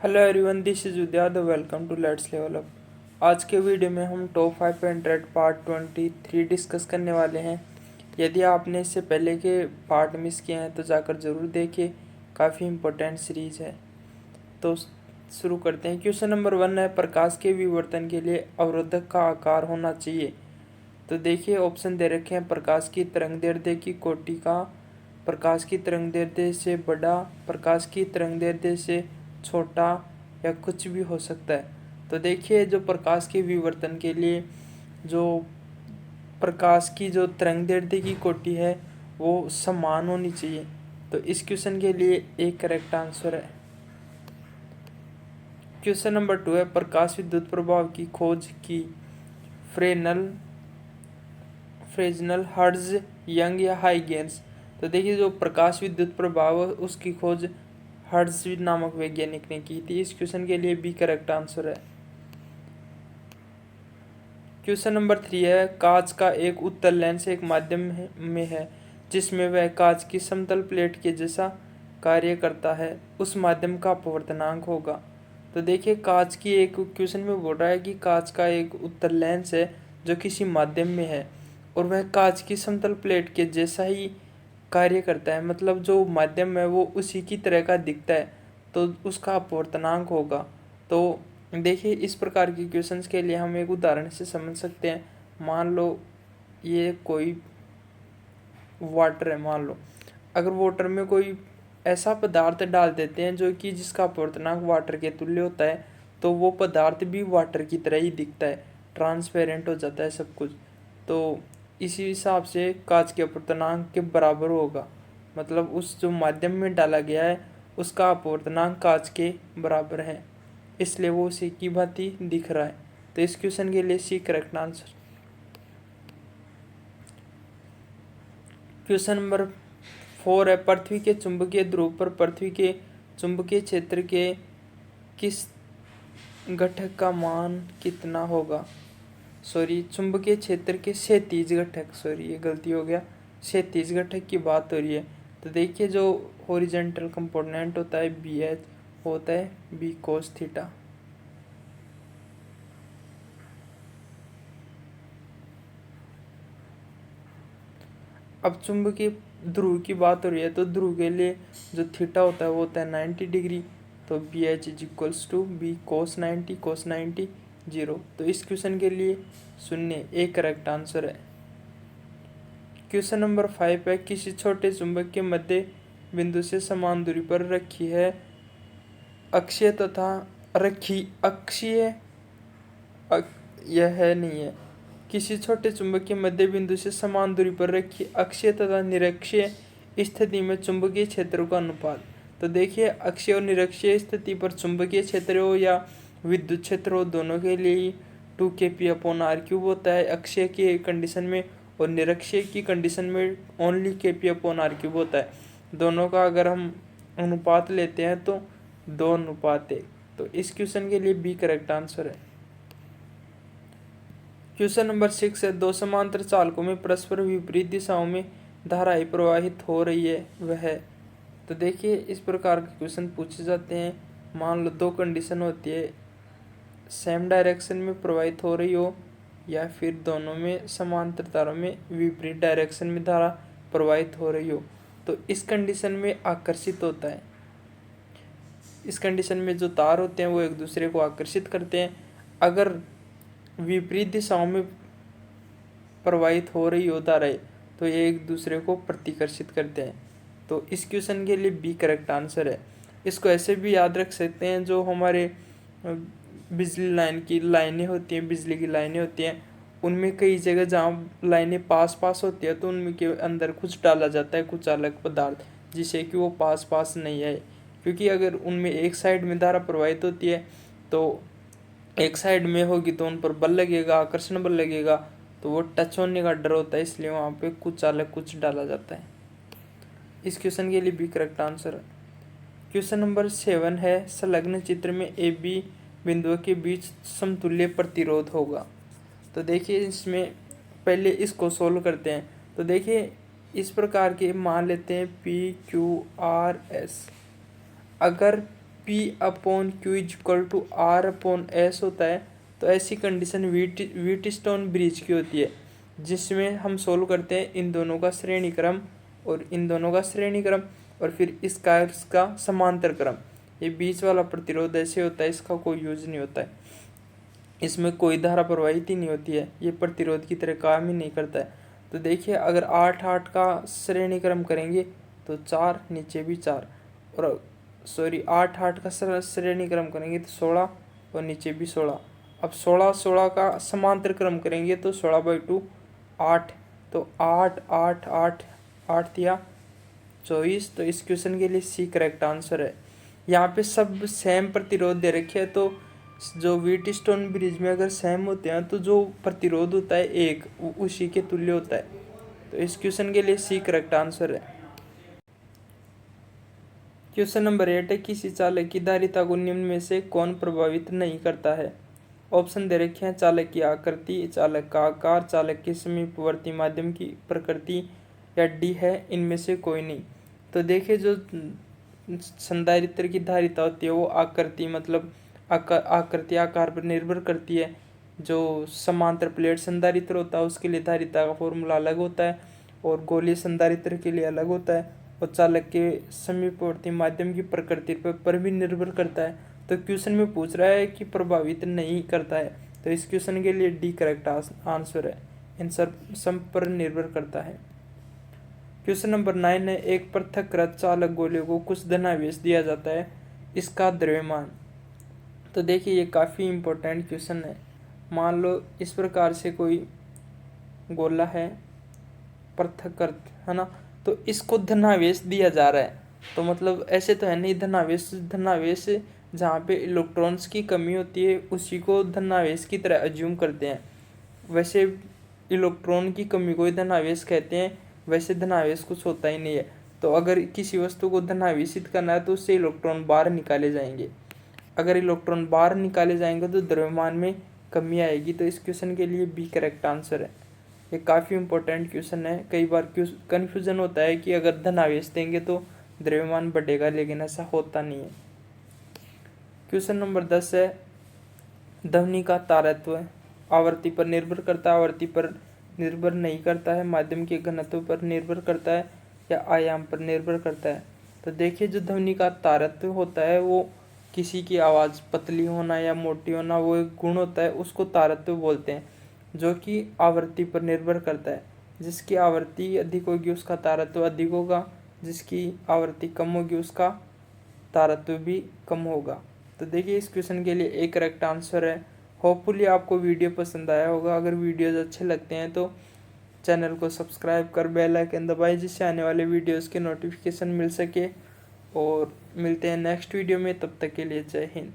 Hello everyone, this is Vidyadhar. Welcome to let's level up. आज के video में हम टॉप 5 पेंट्रेट पार्ट 23 डिस्कस करने वाले हैं। यदि आपने इससे पहले के पार्ट मिस किए हैं तो जाकर ज़रूर देखिए, काफ़ी इम्पोर्टेंट सीरीज़ है। तो शुरू करते हैं। क्वेश्चन नंबर 1 है, प्रकाश के विवर्तन के लिए अवरोधक का आकार होना चाहिए। तो देखिए ऑप्शन दे रखे हैं, प्रकाश की तरंगदैर्ध्य की कोटि का, प्रकाश की तरंगदैर्ध्य से बड़ा, प्रकाश की तरंगदैर्ध्य से छोटा, या कुछ भी हो सकता है। तो देखिए जो प्रकाश के विवर्तन के लिए जो प्रकाश की जो तरंगदैर्ध्य की कोटि है वो समान होनी चाहिए। तो इस क्वेश्चन के लिए एक करेक्ट आंसर है। क्वेश्चन नंबर 2 है, प्रकाश विद्युत प्रभाव की खोज की फ्रेजनल, हर्ट्ज, यंग या हाइगेंस। तो देखिए जो प्रकाश विद्युत प्रभाव है उसकी खोज हर्ट्ज नामक वैज्ञानिक ने की थी। इस क्वेश्चन के लिए भी करेक्ट आंसर है। क्वेश्चन नंबर 3 है, कांच का एक उत्तल लेंस एक माध्यम में है जिसमें वह कांच की समतल प्लेट के जैसा कार्य करता है, उस माध्यम का अपवर्तनांक होगा। तो देखिए कांच की एक क्वेश्चन में बोल रहा है कि कांच का एक उत्तल लेंस है जो किसी माध्यम में है और वह कांच की समतल प्लेट के जैसा ही कार्य करता है, मतलब जो माध्यम है वो उसी की तरह का दिखता है, तो उसका अपवर्तनांक होगा। तो देखिए इस प्रकार के क्वेश्चंस के लिए हम एक उदाहरण से समझ सकते हैं। मान लो ये कोई वाटर है, मान लो अगर वाटर में कोई ऐसा पदार्थ डाल देते हैं जो कि जिसका अपवर्तनांक वाटर के तुल्य होता है, तो वो पदार्थ भी वाटर की तरह ही दिखता है, ट्रांसपेरेंट हो जाता है सब कुछ। तो इसी हिसाब से कांच के अपवर्तनांक के बराबर होगा, मतलब उस जो माध्यम में डाला गया है उसका अपवर्तनांक कांच के बराबर है, इसलिए वो उसी की भांति दिख रहा है। तो इस क्वेश्चन के लिए C correct answer. Question number 4 है, पृथ्वी के चुंबकीय ध्रुव पर पृथ्वी के चुंबकीय क्षेत्र के किस घटक का मान कितना होगा। चुंबकीय क्षेत्र के क्षैतिज घटक, ये गलती हो गया, क्षैतिज घटक की बात हो रही है। तो देखिए जो हॉरिजॉन्टल कंपोनेंट होता है बी एच होता है बी कोस थीटा। अब चुंबकीय ध्रुव की बात हो रही है, तो ध्रुव के लिए जो थीटा होता है वो होता है 90 डिग्री। तो B H is equals to B cos 90 0। तो इस क्वेश्चन के लिए 0 एक करेक्ट आंसर है। क्वेश्चन नंबर 5 है, किसी छोटे चुंबक के मध्य बिंदु से समान दूरी पर रखी है अक्षीय तथा यह नहीं है, किसी छोटे चुंबक के मध्य बिंदु से समान दूरी पर रखी अक्षीय तथा निरक्षीय स्थिति में चुंबकीय क्षेत्र का अनुपात। तो देखिए अक्षीय और निरक्षीय स्थिति पर चुंबकीय क्षेत्र हो या विद्युत क्षेत्र हो, दोनों के लिए 2kp/r³ होता है अक्षीय की कंडीशन में, और निरक्षीय की कंडीशन में ओनली kp/r³ होता है। दोनों का अगर हम अनुपात लेते हैं तो 2:1। तो इस क्वेश्चन के लिए बी करेक्ट आंसर है। क्वेश्चन नंबर 6 है, दो समांतर चालकों में परस्पर विपरीत दिशाओं में धाराएं प्रवाहित हो रही है वह। तो देखिए इस प्रकार के क्वेश्चन पूछे जाते हैं। मान लो दो कंडीशन होती है, सेम डायरेक्शन में प्रवाहित हो रही हो या फिर दोनों में समांतर तारों में विपरीत डायरेक्शन में धारा प्रवाहित हो रही हो। तो इस कंडीशन में आकर्षित होता है, इस कंडीशन में जो तार होते हैं वो एक दूसरे को आकर्षित करते हैं। अगर विपरीत दिशाओं में प्रवाहित हो रही हो धाराएं तो ये एक दूसरे को प्रतिकर्षित करते हैं। तो इस क्वेश्चन के लिए बी करेक्ट आंसर है। इसको ऐसे भी याद रख सकते हैं, जो हमारे बिजली लाइन की लाइनें होती हैं, बिजली की लाइनें होती हैं, उनमें कई जगह जहाँ लाइनें पास पास होती है तो उनके अंदर कुछ डाला जाता है, कुछ अलग पदार्थ, जिससे कि वो पास पास नहीं आए। क्योंकि अगर उनमें एक साइड में धारा प्रवाहित होती है तो एक साइड में होगी तो उन पर बल लगेगा, आकर्षण बल लगेगा, तो वो टच होने का डर होता है, इसलिए वहाँ पे कुछ अलग कुछ डाला जाता है। इस क्वेश्चन के लिए बी करेक्ट आंसर है। क्वेश्चन नंबर 7 है, संलग्न चित्र में ए बी बिंदुओं के बीच समतुल्य प्रतिरोध होगा। तो देखिए इसमें पहले इसको सोल्व करते हैं। तो देखिए इस प्रकार के मान लेते हैं पी क्यू आर एस। अगर P/Q = R/S होता है, तो ऐसी कंडीशन व्हीटस्टोन ब्रिज की होती है, जिसमें हम सोल्व करते हैं इन दोनों का श्रेणी क्रम और इन दोनों का श्रेणी क्रम और फिर इस कार्स का समांतर क्रम। ये बीच वाला प्रतिरोध ऐसे होता है, इसका कोई यूज नहीं होता है, इसमें कोई धारा प्रवाहित ही नहीं होती है, ये प्रतिरोध की तरह काम ही नहीं करता है। तो देखिए अगर 8 का श्रेणी क्रम करेंगे तो 4 नीचे भी 4, और सॉरी 8 का श्रेणी क्रम करेंगे तो 16 और नीचे भी 16। अब 16 का समांतर क्रम करेंगे तो 16/2 8, तो 8 8 8 8 दिया 24। तो इस क्वेश्चन के लिए सी करेक्ट आंसर है। यहाँ पे सब सेम प्रतिरोध दे रखे है, तो जो व्हीटस्टोन ब्रिज में अगर सेम होते हैं तो जो प्रतिरोध होता है एक उसी के तुल्य होता है। तो इस क्वेश्चन के लिए सी करेक्ट आंसर है। क्वेश्चन नंबर 8 है, किसी चालक की धारिता को निम्न में से कौन प्रभावित नहीं करता है। ऑप्शन दे रखे हैं, चालक की आकृति, चालक का आकार, चालक के समीपवर्ती माध्यम की प्रकृति, या डी है इनमें से कोई नहीं। तो देखिए जो संधारित्र की धारिता होती है वो आकृति मतलब आकृति आकार पर निर्भर करती है। जो समांतर प्लेट संधारित्र होता है उसके लिए धारिता का फॉर्मूला अलग होता है और गोलीय संधारित्र के लिए अलग होता है, और चालक के समीपवर्ती माध्यम की प्रकृति पर भी निर्भर करता है। तो क्वेश्चन में पूछ रहा है कि प्रभावित नहीं करता है, तो इस क्वेश्चन के लिए डी करेक्ट आंसर है, इन सब पर निर्भर करता है। क्वेश्चन नंबर 9 है, एक पृथककृत चालक गोले को कुछ धनावेश दिया जाता है, इसका द्रव्यमान। तो देखिए ये काफ़ी इम्पोर्टेंट क्वेश्चन है। मान लो इस प्रकार से कोई गोला है पृथककृत, है ना, तो इसको धनावेश दिया जा रहा है, तो मतलब ऐसे तो है नहीं, धनावेश जहाँ पे इलेक्ट्रॉन्स की कमी होती है उसी को धनावेश की तरह अज्यूम करते हैं। वैसे इलेक्ट्रॉन की कमी को ही धनावेश कहते हैं, वैसे धनावेश कुछ होता ही नहीं है। तो अगर किसी वस्तु को धनावेशित करना है तो उससे इलेक्ट्रॉन बाहर निकाले जाएंगे, अगर इलेक्ट्रॉन बाहर निकाले जाएंगे तो द्रव्यमान में कमी आएगी। तो इस क्वेश्चन के लिए बी करेक्ट आंसर है। ये काफ़ी इंपॉर्टेंट क्वेश्चन है, कई बार कन्फ्यूज़न होता है कि अगर धनावेश देंगे तो द्रव्यमान बढ़ेगा, लेकिन ऐसा होता नहीं है। क्वेश्चन नंबर 10 है, ध्वनि का तारत्व आवृत्ति पर निर्भर करता है, आवृत्ति पर निर्भर नहीं करता है, माध्यम के घनत्व पर निर्भर करता है, या आयाम पर निर्भर करता है। तो देखिए जो ध्वनि का तारत्व होता है वो किसी की आवाज़ पतली होना या मोटी होना वो एक गुण होता है, उसको तारत्व बोलते हैं, जो कि आवृत्ति पर निर्भर करता है। जिसकी आवृत्ति अधिक होगी उसका तारत्व अधिक होगा, जिसकी आवृत्ति कम होगी उसका तारत्व भी कम होगा। तो देखिए इस क्वेश्चन के लिए एक करेक्ट आंसर है। होपफुली आपको वीडियो पसंद आया होगा। अगर वीडियोज़ अच्छे लगते हैं तो चैनल को सब्सक्राइब कर बेल आइकन दबाएं, जिससे आने वाले वीडियोज़ के नोटिफिकेशन मिल सके। और मिलते हैं नेक्स्ट वीडियो में, तब तक के लिए जय हिंद।